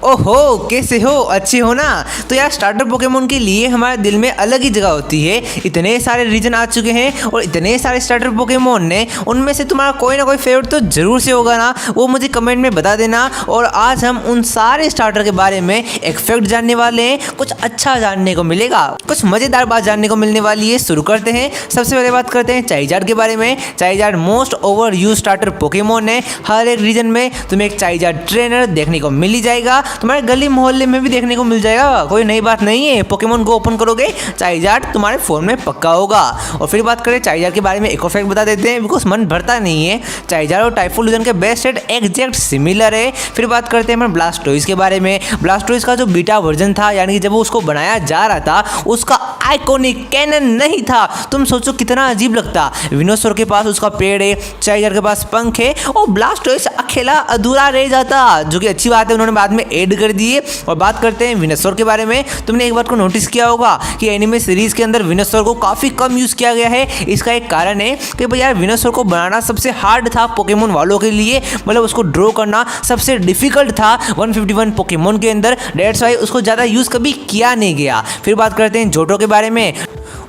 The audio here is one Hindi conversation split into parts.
ओहो, कैसे हो? अच्छे हो ना? तो यार स्टार्टर पोकेमोन के लिए हमारे दिल में अलग ही जगह होती है। इतने सारे रीजन आ चुके हैं और इतने सारे स्टार्टर पोकेमोन ने, उनमें से तुम्हारा कोई ना कोई फेवरेट तो जरूर से होगा ना, वो मुझे कमेंट में बता देना। और आज हम उन सारे स्टार्टर के बारे में एक फैक्ट जानने वाले हैं, कुछ अच्छा जानने को मिलेगा, कुछ मजेदार बात जानने को मिलने वाली है। शुरू करते हैं। सबसे पहले बात करते हैं चाइजार्ड के बारे में। Charizard most over use starter Pokemon है। हर एक रीजन में तुम्हें एक चाइजार्ड ट्रेनर देखने को मिल ही जाएगा, तुम्हारे गली मोहल्ले में भी देखने को मिल जाएगा। कोई नई बात नहीं है। पोकेमोन को ओपन करोगे, चाइजार्ड तुम्हारे फोन में पक्का होगा। और फिर बात करें चाइजार्ड के बारे में, एक और फैक्ट बता देते हैं, बिकॉज मन भरता नहीं है। चाइजार्ड और टाइफून के बेस्ट सेट एग्जैक्ट सिमिलर है। फिर बात करते हैं ब्लास्टोइस के बारे में। ब्लास्टोइस का जो बीटा वर्जन था, यानी कि जब वो उसको बनाया जा रहा था, उसका आइकॉनिक कैनन नहीं था। तुम सोचो कितना अजीब लगता। विनोसर के पास उसका पेड़ है, चाइजार्ड के पास पंख है, और ब्लास्टोइस अकेला अधूरा रह जाता, जो कि अच्छी बात है, उन्होंने बाद में ऐड कर दिए। और बात करते हैं विनोसर के बारे में। तुमने एक बात को नोटिस किया होगा कि एनिमे सीरीज के अंदर विनोसर को काफी कम यूज किया गया है। इसका एक कारण है कि भाई यार विनोसर को बनाना सबसे हार्ड था पोकेमोन वालों के लिए, मतलब उसको ड्रॉ करना सबसे डिफिकल्ट था 151 पोकेमोन के अंदर। दैट्स व्हाई उसको ज्यादा यूज कभी किया नहीं गया। फिर बात करते हैं जोटो के बारे में।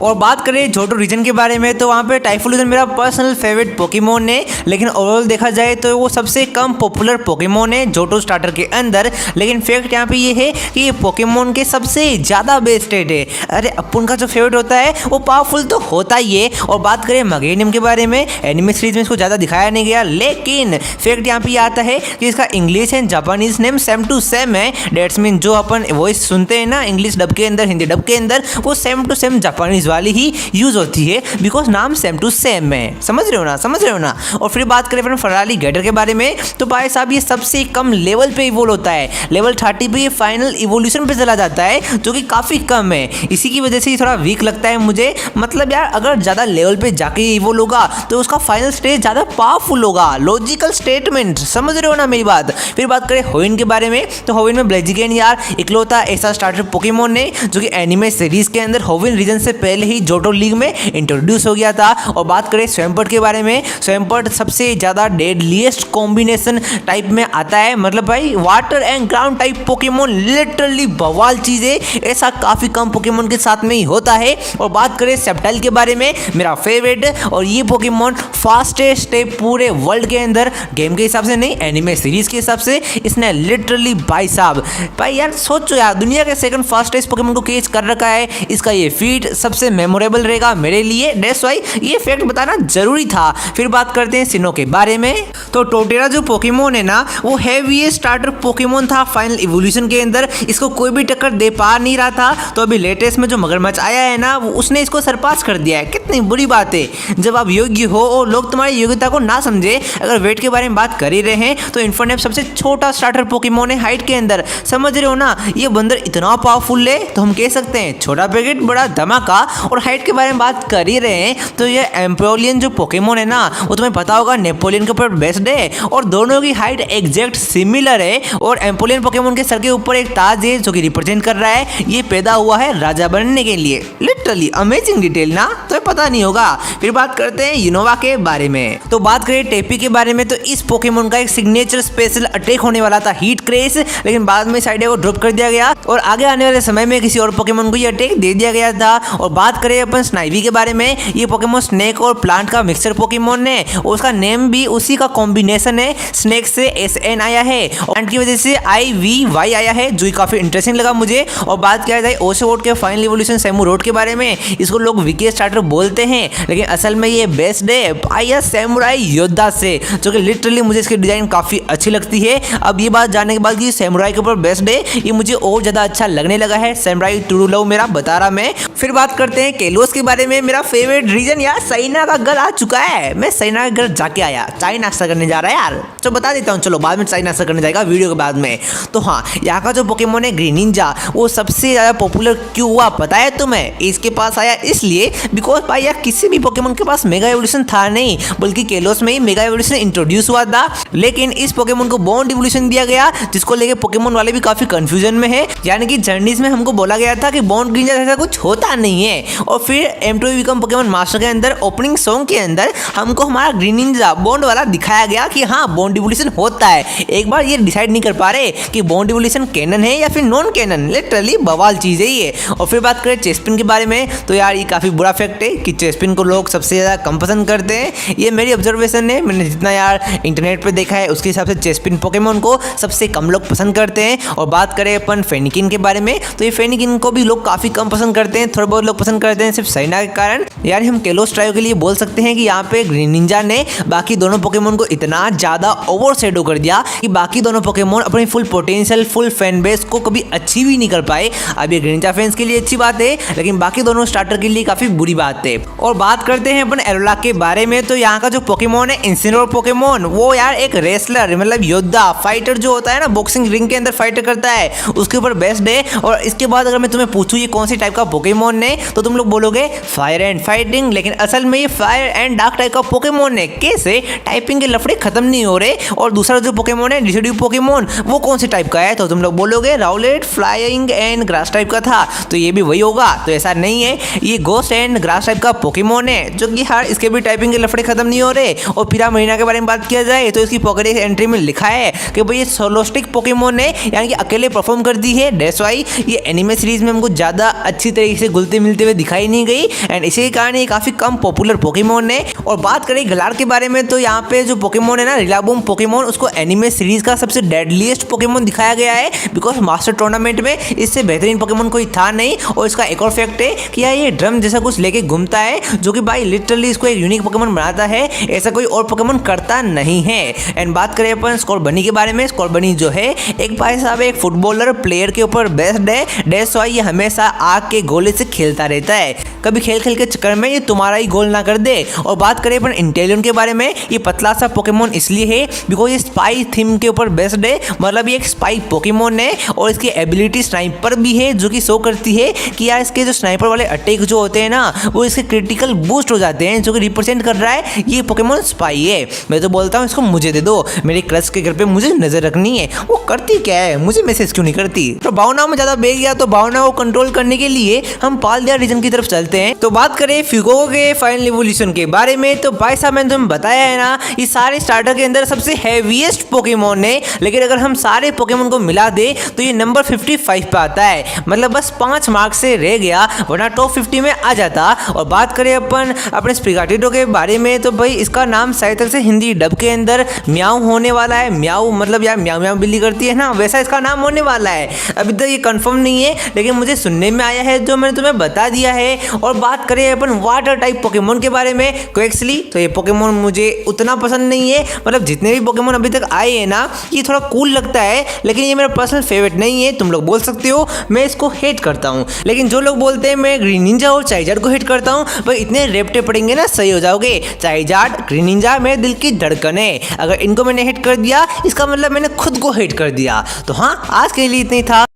और बात करें जोटो रीजन के बारे में, तो वहाँ पे टाइफून मेरा पर्सनल फेवरेट पोकेमोन है, लेकिन ओवरऑल देखा जाए तो वो सबसे कम पॉपुलर पोकेमोन है जोटो स्टार्टर के अंदर। लेकिन फैक्ट यहाँ पे ये है कि ये पोकेमोन के सबसे ज़्यादा बेस्ट है। अरे अपन का जो फेवरेट होता है वो पावरफुल तो होता ही है। और बात करें मगेनियम के बारे में, एनिमे सीरीज में इसको ज़्यादा दिखाया नहीं गया, लेकिन फैक्ट यहाँ पे ये आता है कि इसका English and Japanese name same to same है। डेट्स मीन जो अपन वॉइस सुनते हैं ना इंग्लिश डब के अंदर, हिंदी डब के अंदर, वो सेम टू सेम जापानीज वाली ही यूज होती है, बिकॉज नाम सेम टू सेम है। समझ रहे हो ना? और फिर बात करें फ्रेंड फराली गैटर के बारे में, तो भाई साहब ये सबसे कम लेवल पे इवोल्व होता है। लेवल 30 पे ये फाइनल इवोल्यूशन पे चला जाता है, जो कि काफी कम है। इसी की वजह से ये थोड़ा वीक लगता है मुझे। मतलब यार अगर ज्यादा लेवल पे जाके इवोल्व होगा तो उसका फाइनल स्टेज ज्यादा पावरफुल होगा। लॉजिकल स्टेटमेंट, समझ रहे हो ना मेरी बात? फिर बात करें होविन के बारे में, तो होविन में ब्लेजिगेन यार इकलौता ऐसा स्टार्टर पोकेमोन है जो कि एनिमे सीरीज के अंदर होविन रीजन से पहले ही जोटो लीग में इंट्रोड्यूस हो गया था। और बात करें स्वैम्पर्ट के बारे में, स्वैम्पर्ट सबसे ज्यादा डेडलीस्ट कॉम्बिनेशन टाइप में आता है। मतलब भाई water and ground type Pokemon literally बवाल चीज है, ऐसा काफी कम पोकेमोन के साथ में ही होता है। और बात करें सेप्टाइल के बारे में, मेरा फेवरेट, और ये पोकेमोन फास्टेस्ट है पूरे वर्ल्ड के अंदर, गेम के हिसाब से नहीं, एनिमे सीरीज के हिसाब से। इसने लिटरली भाई साहब, भाई यार सोचो यार, दुनिया के सेकंड फास्टेस्ट पोकेमोन को कैच कर रखा है। इसका ये फीट सबसे मेमोरेबल रहेगा मेरे लिए। दैट्स व्हाई ये फैक्ट बताना जरूरी था। फिर बात करते हैं सिनो के बारे में, तो टोटेरा जो पोकेमोन है ना, वो हेवीएस्ट स्टार्टर पोकेमोन था फाइनल इवोल्यूशन के अंदर। इसको कोई भी टक्कर दे पा नहीं रहा था। तो अभी लेटेस्ट में जो मगरमच्छ आया है ना, उसने इसको सरपास कर दिया है। कितनी बुरी बात है जब आप योग्य हो और लोग तुम्हारी योग्यता को ना समझे। अगर वेट के बारे में बात कर ही रहे हैं, तो इन्फर्नेप सबसे छोटा स्टार्टर पोकेमोन है हाइट के अंदर। समझ रहे हो ना? ये बंदर इतना पावरफुल है, तो हम कह सकते हैं छोटा पैकेट बड़ा धमाका। और हाइट के बारे में बात कर ही रहे हैं, तो ये एम्पोलियन जो पोकेमोन है ना, वो तुम्हें पता होगा नेपोलियन के ऊपर बेस्ड है, और दोनों की हाइट एग्जैक्ट सिमिलर है। और एम्पोलियन पोकेमोन के सर के ऊपर एक ताज है जो कि रिप्रेजेंट कर रहा है ये पैदा हुआ है राजा बनने के लिए। लिटरली अमेजिंग डिटेल ना, तो पता नहीं होगा। फिर बात करते हैं यूनोवा के बारे में, तो बात करें टेपी के बारे में, तो इस पोकेमोन का एक सिग्नेचर स्पेशल अटैक होने वाला था हीट क्रेस, लेकिन बाद में साइड को ड्रॉप कर दिया गया और आगे आने वाले समय में किसी और पोकेमोन को ये अटैक दे दिया गया था। और बात करें अपन स्नाइवी के बारे में, ये पोकेमोन स्नेक और प्लांट का मिक्सचर पोकेमोन है, और उसका नेम भी उसी का कॉम्बिनेशन है। स्नेक से SN आया है और प्लांट की वजह से IVY आया है, जो काफी इंटरेस्टिंग लगा मुझे। और बात किया जाए ओसेवोट के फाइनल इवोल्यूशन सैमुरोड के बारे में, इसको लोग वीकेस्ट स्टार्टर बोलते हैं, लेकिन असल में ये बेस्ड है पाया सैमुराई योद्धा से, जो कि लिटरली मुझे इसकी डिजाइन काफी अच्छी लगती है। अब ये बात जानने के बाद कि सैमुराई के ऊपर बेस्ड है, ये मुझे और ज्यादा अच्छा लगने लगा है। सैमुराई ट्रू लव मेरा बता रहा मैं। फिर बात करते हैं केलोस के बारे में, मेरा फेवरेट रीजन यार सैना का घर आ चुका है। मैं सैना का घर जाके आया, चाय नाश्ता करने जा रहा है यार, तो बता देता हूँ, चलो बाद में चाय नाश्ता करने जाएगा वीडियो के बाद में। तो हाँ, यहाँ का जो पोकेमोन है ग्रीन निंजा, वो सबसे ज्यादा पॉपुलर क्यों हुआ पता है तुम्हें? इसके पास आया इसलिए बिकॉज भाई यार किसी भी पोकेमोन के पास मेगा एवोल्यूशन था नहीं, बल्कि केलोस में ही मेगा एवोल्यूशन इंट्रोड्यूस हुआ था। लेकिन इस पोकेमोन को बॉन्ड इवोल्यूशन दिया गया, जिसको लेके पोकेमोन वाले भी काफी कंफ्यूजन में है। यानी कि जर्नीज में हमको बोला गया था कि बॉन्ड निंजा जैसा कुछ होता नहीं है। और फिर M2 बिकम पोकेमोन मास्टर के अंदर ओपनिंग सॉन्ग के अंदर हमको हमारा ग्रीन निंजा बॉन्ड वाला दिखाया गया कि हाँ बॉन्ड इवोल्यूशन होता है। एक बार ये डिसाइड नहीं कर पा रहे कि बॉन्ड इवोल्यूशन कैनन है या फिर नॉन कैनन। लिटरली बवाल चीज़ है ये। और फिर बात करें चेस्टपिन के बारे में तो यार ये काफ़ी बुरा फैक्ट है कि चेस्टपिन को लोग सबसे ज़्यादा कम पसंद करते हैं। ये मेरी ऑब्जर्वेशन है, मैंने जितना यार इंटरनेट पे देखा है उसके हिसाब से चेस्टपिन पोकेमोन को सबसे कम लोग पसंद करते हैं। और बात करें अपन फेनिकिन के बारे में तो ये फेनिकिन को भी लोग काफ़ी कम पसंद करते हैं, थोड़े बहुत लोग पसंद करते हैं सिर्फ साइना के कारण। यार हम केलोस ट्रायो के लिए बोल सकते हैं कि यहाँ पे ग्रीनिंजा ने बाकी दोनों पोकेमोन को इतना ज़्यादा ओवरशैडो कर दिया कि बाकी दोनों पोकेमोन अपनी full potential full fan base को कभी अच्छी भी नहीं कर पाए। अब ये ग्रीनिंजा फैंस के लिए अच्छी बात है लेकिन बाकी दोनों स्टार्टर के लिए काफ़ी बुरी बात है। और बात करते हैं अपन एरोला के बारे में तो यहाँ का जो पोकेमोन है इंसिनोर पोकेमोन, वो यार एक रेसलर मतलब योद्धा फाइटर जो होता है ना, बॉक्सिंग रिंग के अंदर फाइटर करता है, उसके ऊपर बेस्ड है। और इसके बाद अगर मैं तुम्हें पूछूं ये कौन सी टाइप का पोकेमोन है तो तुम लोग बोलोगे फायर एंड फाइटिंग, लेकिन असल में ये फायर एंड डार्क टाइप का पोकेमोन है। कैसे? टाइपिंग के लफड़े खत्म नहीं हो रहे। और दूसरा जो पोकेमोन है डिसिडिव पोकेमोन, वो कौन से टाइप का है तो तुम लोग बोलोगे Rowlatt flying and grass type का था, तो ये भी वही होगा। तो ऐसा नहीं है, ये घोस्ट एंड ग्रास टाइप का पोकेमोन है जो कि हर इसके भी टाइपिंग के लफड़े खत्म नहीं हो रहे। और पिरा मरीना के बारे में बात किया जाए तो इसकी पॉकेट एंट्री में लिखा है कि भाई ये सोलोस्टिक पोकेमोन है, यानी कि अकेले परफॉर्म करती है। दैट्स व्हाई ये एनिमे सीरीज में हमको ज़्यादा अच्छी तरीके से घुलते मिलते हुए दिखाई नहीं गई एंड इसी के कारण ये काफ़ी कम पॉपुलर पोकेमोन है। और बात करें गलार के बारे में तो यहाँ पे जो पोकेमोन है ना रिलाबूम पोकेमोन, उसको एनिमे सीरीज का सबसे डेडलीस्ट पोकेमोन दिखाया गया है बिकॉज मास्टर टूर्नामेंट में इससे बेहतरीन पोकेमोन कोई था नहीं। और इसका एक और फैक्ट है कि यार ये ड्रम जैसा कुछ लेके घूमता है जो कि भाई लिटरली इसको एक यूनिक पोकेमोन बनाता है, ऐसा कोई और पोकेमोन करता नहीं है। एंड बात करें अपन स्कॉर्बनी के बारे में, स्कॉर्बनी जो है एक भाई साहब एक फुटबॉलर प्लेयर के ऊपर बेस्ड है। दैट्स व्हाई ये हमेशा आग के गोले से खेलता रहता है, कभी खेल खेल के चक्कर में ये तुम्हारा ही गोल ना कर दे। और बात करें अपन इंटेलियन के बारे में, ये पतला सा पोकेमोन इसलिए है बिकॉज ये स्पाई थीम के ऊपर बेस्ड है, मतलब ये एक स्पाई पोकेमोन है। और इसकी एबिलिटी स्नाइपर भी है जो कि शो करती है कि यार इसके जो स्नाइपर वाले अटैक जो होते हैं ना वो इसके क्रिटिकल बूस्ट हो जाते हैं, जो कि रिप्रेजेंट कर रहा है ये पोकेमोन स्पाई है। मैं तो बोलता हूँ इसको मुझे दे दो, मेरे क्रश के घर पे मुझे नजर रखनी है। वो करती क्या है, मुझे मैसेज क्यों नहीं करती। तो भावनाओं में ज़्यादा बह गया तो भावनाओं को कंट्रोल करने के लिए हम पालदिया रीजन की तरफ चलते हैं। तो बात करें फ्यूगो के फाइनल इवोल्यूशन के बारे में तो भाई साहब मैंने तुम्हें बताया है ना, ये सारे स्टार्टर के अंदर सबसे हैवीएस्ट पोकेमोन है, लेकिन अगर हम सारे पोकेमोन को मिला दे तो ये नंबर 55 पे आता है, मतलब बस 5 मार्क से रह गया वरना टॉप 50 में आ जाता। और बात करें अपन अपने स्प्रिगाटिडो के बारे में तो भाई इसका नाम शायद तक से हिंदी डब के अंदर म्याऊ होने वाला है। म्याऊ मतलब यार म्याऊ म्याऊ बिल्ली करती है ना, वैसा इसका नाम होने वाला है। अभी तक ये कंफर्म नहीं है लेकिन मुझे सुनने में आया है जो मैंने तुम्हें बता दिया है। और बात करें अपन वाटर टाइप पोकेमोन के बारे में क्वेक्सली, तो ये पोकेमोन मुझे उतना पसंद नहीं है। मतलब जितने भी पोकेमोन अभी तक आए हैं ना ये थोड़ा कूल लगता है लेकिन ये मेरा पर्सनल फेवरेट नहीं है। तुम लोग बोल सकते हो मैं इसको हेट करता हूँ, लेकिन जो लोग बोलते हैं मैं ग्रीनिंजा और चाइजार्ड को हेट करता हूँ भाई इतने रेपटे पड़ेंगे ना सही हो जाओगे। चाइजार्ड ग्रीनिंजा मेरे दिल की धड़कन है, अगर इनको मैंने हेट कर दिया इसका मतलब मैंने खुद को हेट कर दिया। तो हाँ आज के लिए इतना ही था।